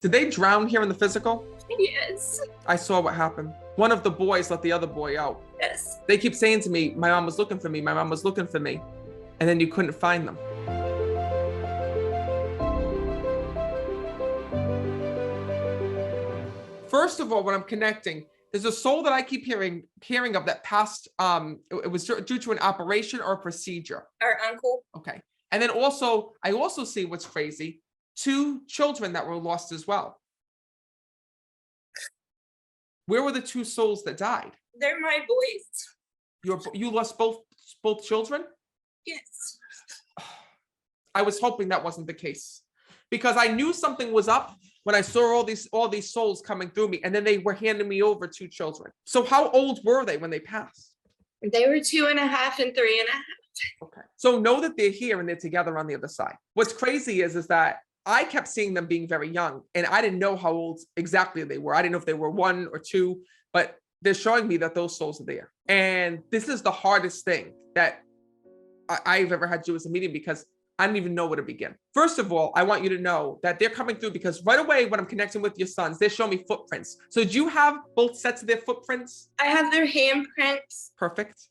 Did they drown here in the physical? Yes. I saw what happened. One of the boys let the other boy out. Yes. They keep saying to me, my mom was looking for me, my mom was looking for me. And then you couldn't find them. First of all, when I'm connecting, there's a soul that I keep hearing of that passed, it was due to an operation or a procedure. Our uncle. Okay. And then also, I also see what's crazy, 2 children that were lost as well. Where were the 2 souls that died? They're my boys. You lost both children? Yes. I was hoping that wasn't the case, because I knew something was up when I saw all these souls coming through me, and then they were handing me over 2 children. So how old were they when they passed? They were 2.5 and 3.5. Okay. So know that they're here and they're together on the other side. What's crazy is that I kept seeing them being very young, and I didn't know how old exactly they were. I didn't know if they were 1 or 2, but they're showing me that those souls are there. And this is the hardest thing that I've ever had to do as a medium, because I don't even know where to begin. First of all, I want you to know that they're coming through, because right away when I'm connecting with your sons, they're showing me footprints. So do you have both sets of their footprints? I have their handprints. Perfect.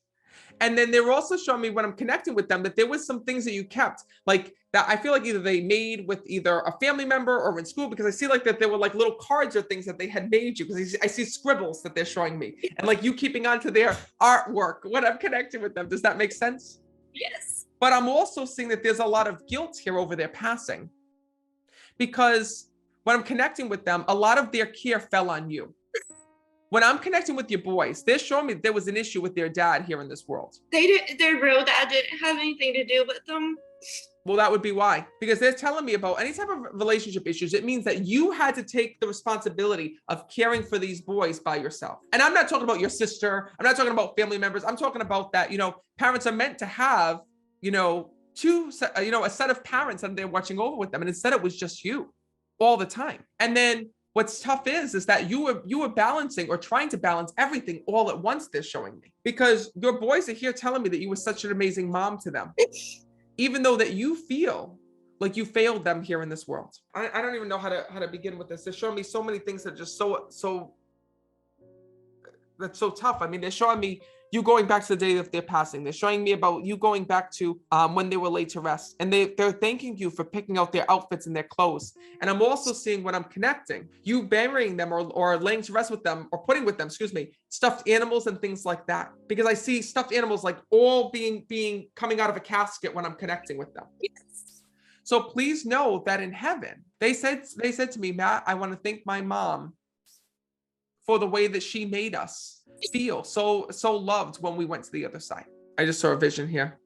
And then they're also showing me when I'm connecting with them that there was some things that you kept, like that I feel like either they made with either a family member or in school, because I see like that there were like little cards or things that they had made you, because I see scribbles that they're showing me, and like you keeping on to their artwork when I'm connecting with them. Does that make sense? Yes. But I'm also seeing that there's a lot of guilt here over their passing, because when I'm connecting with them, a lot of their care fell on you. When I'm connecting with your boys, they're showing me there was an issue with their dad here in this world. Their real dad didn't have anything to do with them. Well, that would be why, because they're telling me about any type of relationship issues. It means that you had to take the responsibility of caring for these boys by yourself. And I'm not talking about your sister. I'm not talking about family members. I'm talking about that, parents are meant to have, a set of parents that they're watching over with them. And instead it was just you all the time. And then what's tough is that you were balancing or trying to balance everything all at once, they're showing me, because your boys are here telling me that you were such an amazing mom to them, even though that you feel like you failed them here in this world. I don't even know how to begin with this. They're showing me so many things that are just so that's so tough. I mean, they're showing me you going back to the day of their passing. They're showing me about you going back to when they were laid to rest. And they're thanking you for picking out their outfits and their clothes. And I'm also seeing, when I'm connecting, you burying them or laying to rest with them, or putting with them, stuffed animals and things like that. Because I see stuffed animals like all coming out of a casket when I'm connecting with them. Yes. So please know that in heaven, they said to me, Matt, I want to thank my mom for the way that she made us feel so loved when we went to the other side. I just saw a vision here.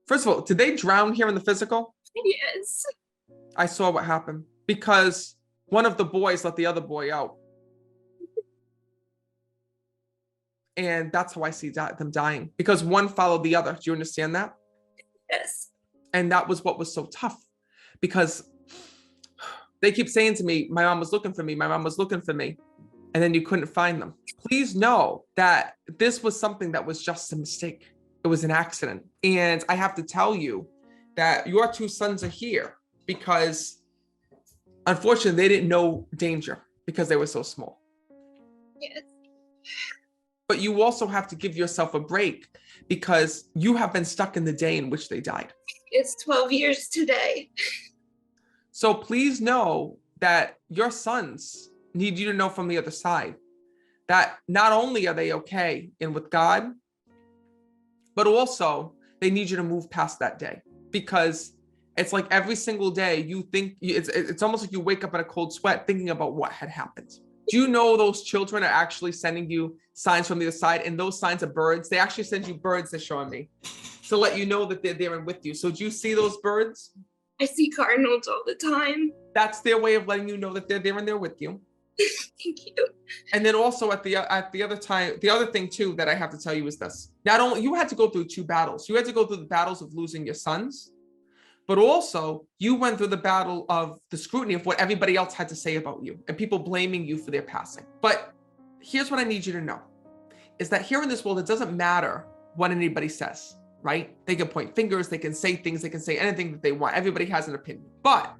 First of all, did they drown here in the physical? Yes. I saw what happened, because one of the boys let the other boy out. And that's how I see them dying, because one followed the other. Do you understand that? Yes. And that was what was so tough, because they keep saying to me, my mom was looking for me, my mom was looking for me. And then you couldn't find them. Please know that this was something that was just a mistake. It was an accident. And I have to tell you that your 2 sons are here because, unfortunately, they didn't know danger because they were so small. Yes. But you also have to give yourself a break, because you have been stuck in the day in which they died. It's 12 years today. So please know that your sons need you to know from the other side that not only are they okay and with God, but also they need you to move past that day, because it's like every single day you think it's almost like you wake up in a cold sweat thinking about what had happened. Do you know those children are actually sending you signs from the other side, and those signs are birds? They actually send you birds, they're showing me, to let you know that they're there and with you. So do you see those birds? I see cardinals all the time. That's their way of letting you know that they're there and they're with you. Thank you. And then also at the other time, the other thing too that I have to tell you is this: not only you had to go through 2 battles, you had to go through the battles of losing your sons, but also you went through the battle of the scrutiny of what everybody else had to say about you and people blaming you for their passing. But here's what I need you to know, is that here in this world, it doesn't matter what anybody says, right? They can point fingers, they can say things, they can say anything that they want. Everybody has an opinion. But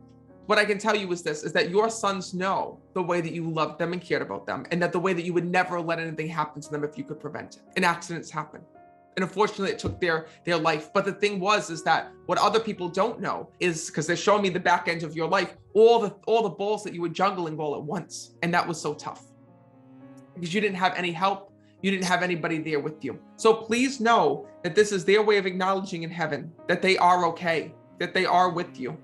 what I can tell you is this, is that your sons know the way that you loved them and cared about them, and that the way that you would never let anything happen to them if you could prevent it. And accidents happen. And unfortunately, it took their life. But the thing is that what other people don't know is, because they're showing me the back end of your life, all the balls that you were juggling all at once. And that was so tough because you didn't have any help. You didn't have anybody there with you. So please know that this is their way of acknowledging in heaven that they are okay, that they are with you.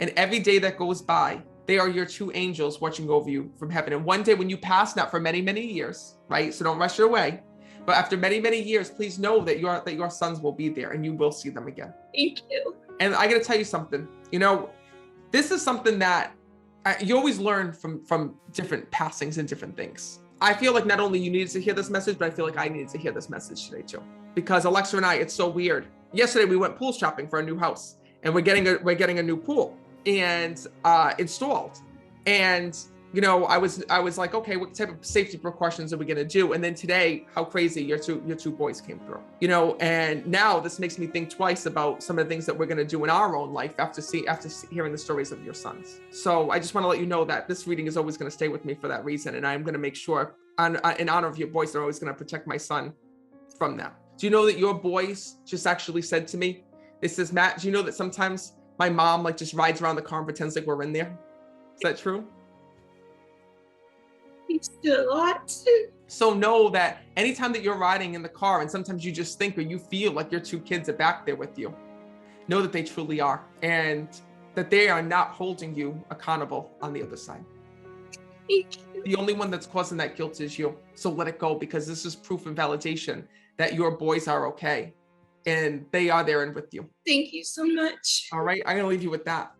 And every day that goes by, they are your two angels watching over you from heaven. And one day when you pass, not for many, many years, right? So don't rush your way. But after many, many years, please know that your sons will be there and you will see them again. Thank you. And I got to tell you something, this is something that you always learn from different passings and different things. I feel like not only you needed to hear this message, but I feel like I needed to hear this message today too. Because Alexa and I, it's so weird. Yesterday we went pool shopping for a new house, and we're getting a new pool and installed. And I was like, okay, what type of safety precautions are we gonna do? And then today, how crazy, your two boys came through, and now this makes me think twice about some of the things that we're gonna do in our own life after hearing the stories of your sons. So I just wanna let you know that this reading is always gonna stay with me for that reason. And I'm gonna make sure, in honor of your boys, I'm always gonna protect my son from that. Do you know that your boys just actually said to me, this is Matt, do you know that sometimes my mom just rides around the car and pretends like we're in there? Is that true? Thanks a lot. So know that anytime that you're riding in the car and sometimes you just think or you feel like your two kids are back there with you, know that they truly are, and that they are not holding you accountable on the other side. Thank you. The only one that's causing that guilt is you. So let it go, because this is proof and validation that your boys are okay and they are there and with you. Thank you so much. All right, I'm gonna leave you with that.